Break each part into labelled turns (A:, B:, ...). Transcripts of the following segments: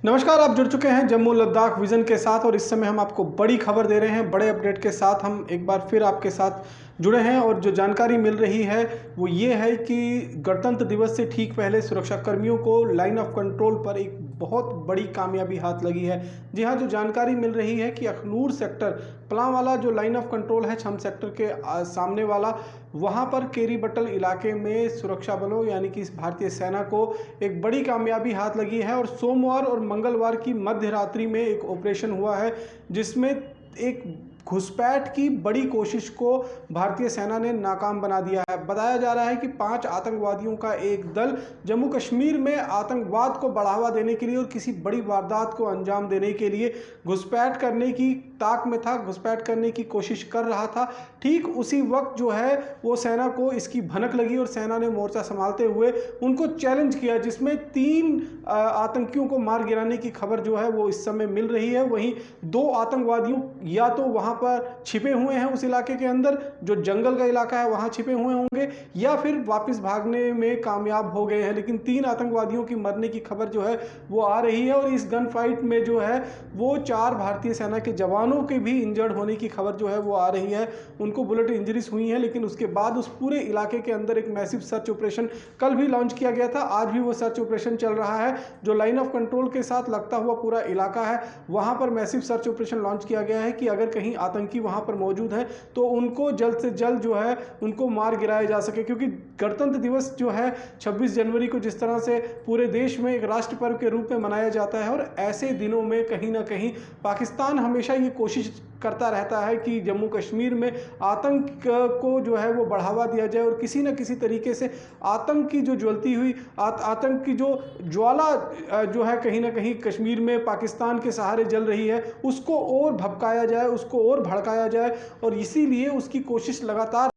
A: नमस्कार, आप जुड़ चुके हैं जम्मू लद्दाख विज़न के साथ और इस समय हम आपको बड़ी खबर दे रहे हैं। बड़े अपडेट के साथ हम एक बार फिर आपके साथ जुड़े हैं और जो जानकारी मिल रही है वो ये है कि गणतंत्र दिवस से ठीक पहले सुरक्षा कर्मियों को लाइन ऑफ कंट्रोल पर एक बहुत बड़ी कामयाबी हाथ लगी है। जी हाँ, जो जानकारी मिल रही है कि अखनूर सेक्टर पलांवाला जो लाइन ऑफ कंट्रोल है छम सेक्टर के सामने वाला, वहाँ पर केरी बट्टल इलाके में सुरक्षा बलों यानी कि भारतीय सेना को एक बड़ी कामयाबी हाथ लगी है और सोमवार और मंगलवार की मध्य रात्रि में एक ऑपरेशन हुआ है जिसमें एक घुसपैठ की बड़ी कोशिश को भारतीय सेना ने नाकाम बना दिया है। बताया जा रहा है कि 5 आतंकवादियों का एक दल जम्मू कश्मीर में आतंकवाद को बढ़ावा देने के लिए और किसी बड़ी वारदात को अंजाम देने के लिए घुसपैठ करने की ताक में था, घुसपैठ करने की कोशिश कर रहा था। ठीक उसी वक्त जो है वो सेना को इसकी भनक लगी और सेना ने मोर्चा संभालते हुए उनको चैलेंज किया, जिसमें 3 आतंकियों को मार गिराने की खबर जो है वो इस समय मिल रही है। वहीं 2 आतंकवादियों या तो वहां पर छिपे हुए हैं उस इलाके के अंदर, जो जंगल का इलाका है वहां छिपे हुए होंगे, या फिर वापस भागने में कामयाब हो गए हैं। लेकिन 3 आतंकवादियों की मरने की खबर जो है वो आ रही है और इस गन फाइट में जो है वो 4 भारतीय सेना के जवानों के भी इंजर्ड होने की खबर जो है वो आ रही है। उनको बुलेट इंजरीज हुई हैं, लेकिन उसके बाद उस पूरे इलाके के अंदर एक मैसिव सर्च ऑपरेशन कल भी लॉन्च किया गया था। आज भी वो सर्च ऑपरेशन चल रहा है। जो लाइन ऑफ कंट्रोल के साथ लगता हुआ पूरा इलाका है वहां पर मैसिव सर्च ऑपरेशन लॉन्च किया गया है कि अगर कहीं आतंकी वहां पर मौजूद है तो उनको जल्द से जल्द जो है उनको मार गिराया जा सके, क्योंकि गणतंत्र दिवस जो है 26 जनवरी को जिस तरह से पूरे देश में एक राष्ट्र पर्व के रूप में मनाया जाता है, और ऐसे दिनों में कहीं ना कहीं पाकिस्तान हमेशा ये कोशिश करता रहता है कि जम्मू कश्मीर में आतंक को जो है वो बढ़ावा दिया जाए और किसी न किसी तरीके से आतंक की जो ज्वलती हुई आतंक की जो ज्वाला जो है कहीं ना कहीं कश्मीर में पाकिस्तान के सहारे जल रही है उसको और भभकाया जाए, उसको और भड़काया जाए, और इसीलिए उसकी कोशिश लगातार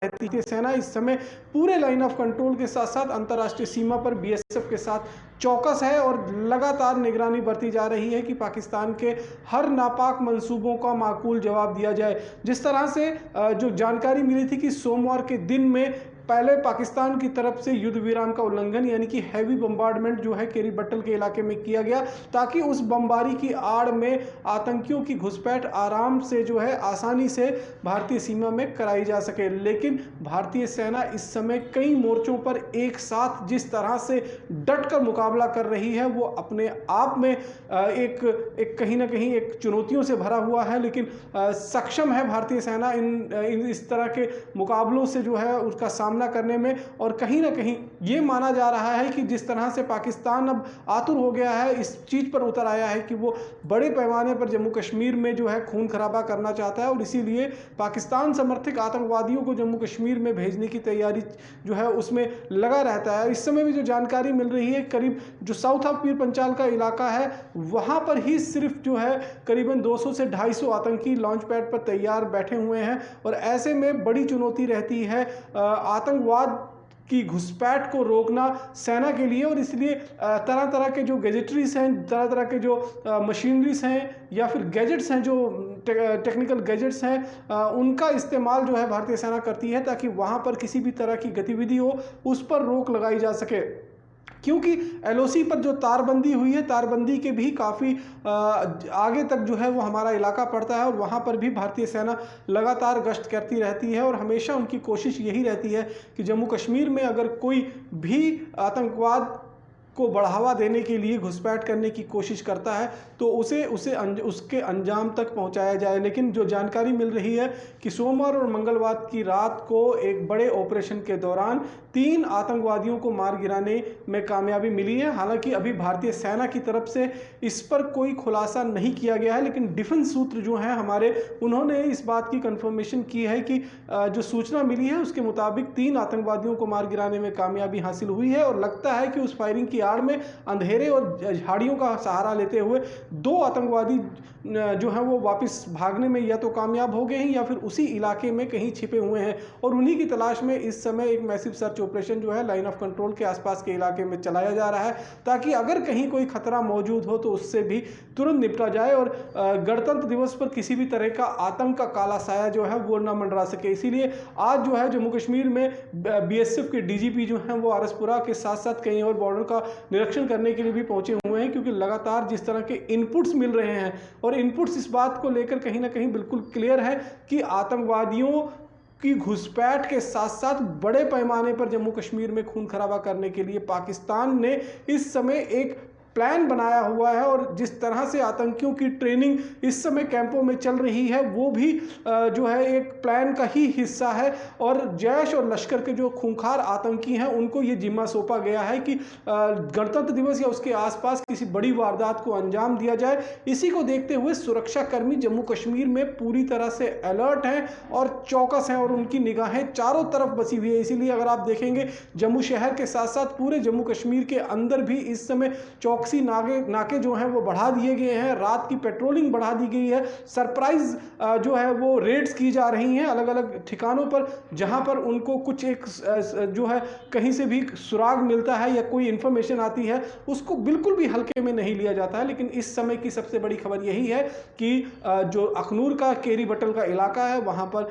A: रहती है। सेना इस समय पूरे लाइन ऑफ कंट्रोल के साथ साथ अंतर्राष्ट्रीय सीमा पर बीएसएफ के साथ चौकस है और लगातार निगरानी बरती जा रही है कि पाकिस्तान के हर नापाक मंसूबों का माकूल जवाब दिया जाए। जिस तरह से जो जानकारी मिली थी कि सोमवार के दिन में पहले पाकिस्तान की तरफ से युद्ध विराम का उल्लंघन यानी कि हैवी बम्बार्डमेंट जो है केरी बट्टल के इलाके में किया गया, ताकि उस बमबारी की आड़ में आतंकियों की घुसपैठ आराम से जो है आसानी से भारतीय सीमा में कराई जा सके। लेकिन भारतीय सेना इस समय कई मोर्चों पर एक साथ जिस तरह से डट कर मुकाबला कर रही है वो अपने आप में एक कहीं ना कहीं एक चुनौतियों से भरा हुआ है, लेकिन सक्षम है भारतीय सेना इन इस तरह के मुकाबलों से जो है उसका सामना करने में। और कहीं ना कहीं ये माना जा रहा है कि जिस तरह से पाकिस्तान अब आतुर हो गया है, इस चीज पर उतर आया है कि वो बड़े पैमाने पर जम्मू कश्मीर में जो है खून खराबा करना चाहता है, और इसीलिए पाकिस्तान समर्थित आतंकवादियों को जम्मू कश्मीर में भेजने की तैयारी जो है उसमें लगा रहता है। इस समय भी जो जानकारी मिल रही है, करीब जो साउथ ऑफ पीर पंचाल का इलाका है वहां पर ही सिर्फ जो है करीबन 200 से 250 आतंकी लॉन्च पैड पर तैयार बैठे हुए हैं, और ऐसे में बड़ी चुनौती रहती है आतंकवाद की घुसपैठ को रोकना सेना के लिए। और इसलिए तरह तरह के जो गैजेटरीज हैं, तरह तरह के जो मशीनरीज हैं या फिर गैजेट्स हैं, जो टेक्निकल गैजेट्स हैं, उनका इस्तेमाल जो है भारतीय सेना करती है ताकि वहां पर किसी भी तरह की गतिविधि हो उस पर रोक लगाई जा सके। क्योंकि एलओसी पर जो तारबंदी हुई है, तारबंदी के भी काफ़ी आगे तक जो है वो हमारा इलाका पड़ता है, और वहाँ पर भी भारतीय सेना लगातार गश्त करती रहती है, और हमेशा उनकी कोशिश यही रहती है कि जम्मू कश्मीर में अगर कोई भी आतंकवाद को बढ़ावा देने के लिए घुसपैठ करने की कोशिश करता है तो उसके अंजाम तक पहुंचाया जाए। लेकिन जो जानकारी मिल रही है कि सोमवार और मंगलवार की रात को एक बड़े ऑपरेशन के दौरान 3 आतंकवादियों को मार गिराने में कामयाबी मिली है। हालांकि अभी भारतीय सेना की तरफ से इस पर कोई खुलासा नहीं किया गया है, लेकिन डिफेंस सूत्र जो हैं हमारे, उन्होंने इस बात की कंफर्मेशन की है कि जो सूचना मिली है उसके मुताबिक 3 आतंकवादियों को मार गिराने में कामयाबी हासिल हुई है, और लगता है कि उस फायरिंग की आड़ में अंधेरे और झाड़ियों का सहारा लेते हुए 2 आतंकवादी जो हैं वो वापस भागने में या तो कामयाब हो गए हैं या फिर उसी इलाके में कहीं छिपे हुए हैं, और उन्हीं की तलाश में इस समय एक मैसिव सर्च ऑपरेशन जो है लाइन ऑफ कंट्रोल के आसपास के इलाके में चलाया जा रहा है, ताकि अगर कहीं कोई खतरा मौजूद हो तो उससे भी तुरंत निपटा जाए और गणतंत्र दिवस पर किसी भी तरह का आतंक का काला साया जो है वो ना मंडरा सके। इसीलिए आज जो है जम्मू कश्मीर में बीएसएफ के डीजीपी जो हैं वो आरसपुरा के साथ साथ कहीं और बॉर्डर का निरीक्षण करने के लिए भी पहुंचे हुए हैं, क्योंकि लगातार जिस तरह के इनपुट्स मिल रहे हैं और इनपुट्स इस बात को लेकर कहीं ना कहीं बिल्कुल क्लियर है कि आतंकवादियों की घुसपैठ के साथ साथ बड़े पैमाने पर जम्मू कश्मीर में खून खराबा करने के लिए पाकिस्तान ने इस समय एक प्लान बनाया हुआ है। और जिस तरह से आतंकियों की ट्रेनिंग इस समय कैंपों में चल रही है वो भी जो है एक प्लान का ही हिस्सा है। और जैश और लश्कर के जो खूंखार आतंकी हैं उनको ये जिम्मा सौंपा गया है कि गणतंत्र दिवस या उसके आसपास किसी बड़ी वारदात को अंजाम दिया जाए। इसी को देखते हुए सुरक्षाकर्मी जम्मू कश्मीर में पूरी तरह से अलर्ट हैं और चौकस हैं और उनकी निगाहें चारों तरफ बसी हुई है। इसीलिए अगर आप देखेंगे जम्मू शहर के साथ साथ पूरे जम्मू कश्मीर के अंदर भी इस समय चौकसी नाके जो हैं वो बढ़ा दिए गए हैं, रात की पेट्रोलिंग बढ़ा दी गई है, सरप्राइज जो है वो रेड्स की जा रही हैं अलग अलग ठिकानों पर, जहां पर उनको कुछ एक जो है कहीं से भी सुराग मिलता है या कोई इंफॉर्मेशन आती है उसको बिल्कुल भी हल्के में नहीं लिया जाता है। लेकिन इस समय की सबसे बड़ी खबर यही है कि जो अखनूर का केरी बटल का इलाका है वहां पर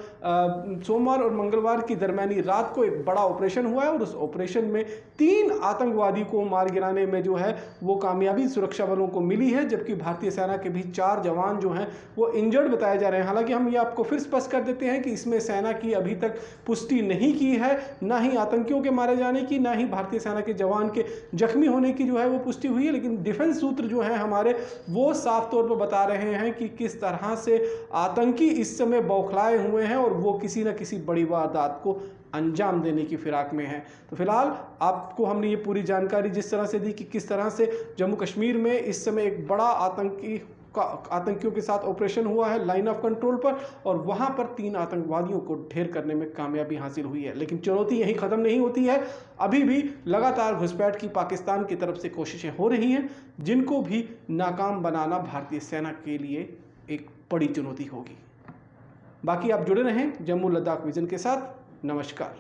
A: सोमवार और मंगलवार की दरमियानी रात को एक बड़ा ऑपरेशन हुआ है और उस ऑपरेशन में 3 आतंकवादी को मार गिराने में जो है वो कामयाबी सुरक्षा बलों को मिली है, जबकि भारतीय सेना के भी 4 जवान जो हैं वो इंजर्ड बताए जा रहे हैं। हालांकि हम ये आपको फिर स्पष्ट कर देते हैं कि इसमें सेना की अभी तक पुष्टि नहीं की है, ना ही आतंकियों के मारे जाने की, ना ही भारतीय सेना के जवान के जख्मी होने की जो है वो पुष्टि हुई है। लेकिन डिफेंस सूत्र जो है हमारे वो साफ तौर पर बता रहे हैं कि किस तरह से आतंकी इस समय बौखलाए हुए हैं और वो किसी न किसी बड़ी वारदात को अंजाम देने की फिराक में है। तो फिलहाल आपको हमने ये पूरी जानकारी जिस तरह से दी कि किस तरह से जम्मू कश्मीर में इस समय एक बड़ा आतंकियों के साथ ऑपरेशन हुआ है लाइन ऑफ कंट्रोल पर और वहां पर 3 आतंकवादियों को ढेर करने में कामयाबी हासिल हुई है। लेकिन चुनौती यहीं खत्म नहीं होती है, अभी भी लगातार घुसपैठ की पाकिस्तान की तरफ से कोशिशें हो रही हैं, जिनको भी नाकाम बनाना भारतीय सेना के लिए एक बड़ी चुनौती होगी। बाकी आप जुड़े रहें जम्मू लद्दाख विजन के साथ। नमस्कार।